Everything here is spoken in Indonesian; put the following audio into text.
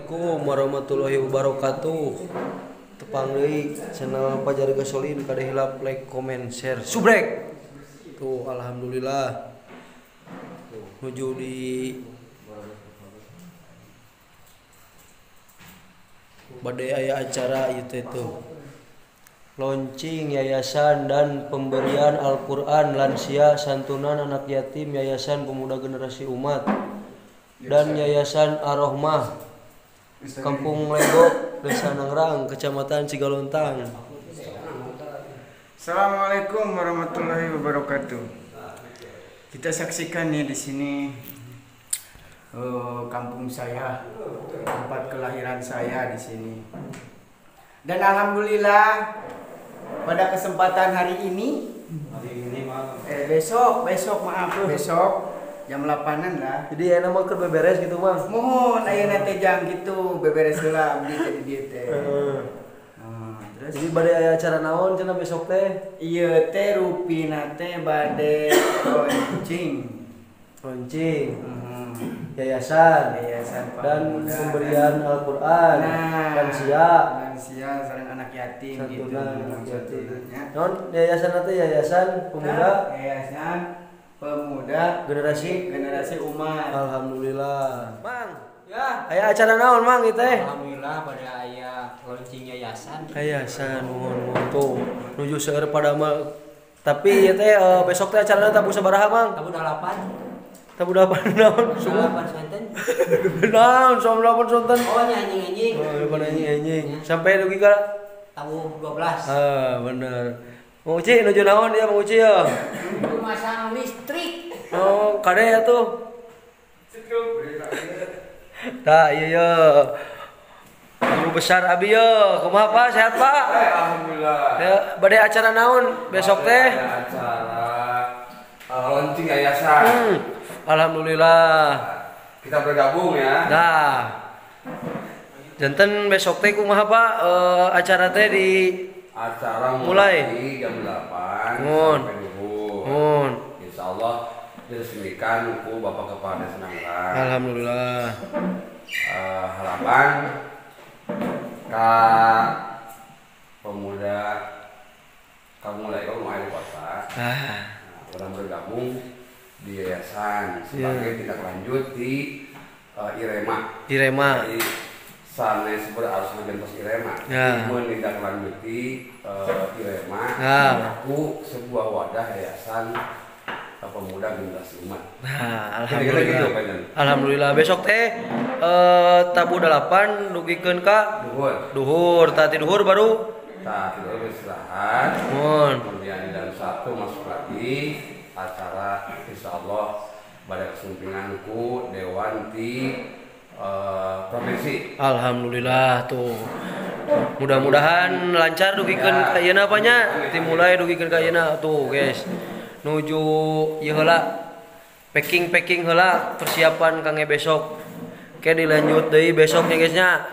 Assalamualaikum warahmatullahi wabarakatuh. Tepang deui channel Pajar Gasolin kada hilap like, comment, share, subrek. Tuh alhamdulillah. Nuju di bade aya acara ieu teh tuh. Launching yayasan dan pemberian Al-Qur'an lansia santunan anak yatim Yayasan Pemuda Generasi Umat dan Yayasan Ar-Rahmah Kampung Legok, Desa Nangrang, Kecamatan Cigalontang. Assalamualaikum warahmatullahi wabarakatuh. Kita saksikan nih di sini kampung saya, tempat kelahiran saya di sini. Dan alhamdulillah pada kesempatan hari ini, besok jam 8-an lah. Jadi ya nama keur beberes gitu mah. Mohon ayeuna teh jang gitu beberes heula abdi teh di dieu teh. Terus jadi bade aya acara naon cenah besok teh? Ieu teh rupina teh bade launching. Yayasan dan pemberian Al-Qur'an lansia sareng anak yatim gitu. Non yayasan teh Yayasan Pemuda Generasi Umat. Alhamdulillah. Mang, Ya, aya acara naon Mang ieu teh? alhamdulillah pada aya launching yayasan. Yayasan mohon tuh nuju seueur pada mal. Tapi ieu teh besok teh acarana tabu sabaraha Mang? Tabu 8. Tabu 8 naon? Sungguh 8 sonten. naon som 8 sonten. Oh, anjing-anjing. Oh, pada anjing. Sampai dugi ka Tabu 12. bener. Mang Uci nuju naon ya Mang Uci ya? Masang listrik. Oh, kade ya tuh. Tah ieu ya. Guru besar abi ya. Kumaha Pak? Sehat Pak? Alhamdulillah. Ya, bade acara naon besok teh? Acara launching yayasan. Alhamdulillah. Kita bergabung ya. Dah. Janten besok teh kumaha Pak? Acara teh di Acara mulai jam 8 Mun. sampai duhur. Mun. Insyaallah diresmikan ku Bapak Kepala Desa Nangrang. Alhamdulillah. Harapan ka pemuda kamu lagi kamu air puasa. Orang bergabung di yayasan sebagai tindak lanjut di Irema. Jadi sanes berarus ngegentos Irema. Menindaklanjuti Irema aku sebuah wadah yayasan pemuda generasi umat. Alhamdulillah besok teh tabu 8 dugikeun ka duhur. Tadi duhur baru tidur istirahat. Kemudian jam 1 masuk lagi acara insyaallah pada kesumpinganku Dewan di provinsi. Alhamdulillah tuh. Mudah-mudahan lancar dugikeun ka ayeuna apanya? Dimulai dugikeun ka ayeuna tuh, guys. Nuju ieu heula. Packing heula persiapan kangge besok. Oke dilanjut deui besok ya, guys nya.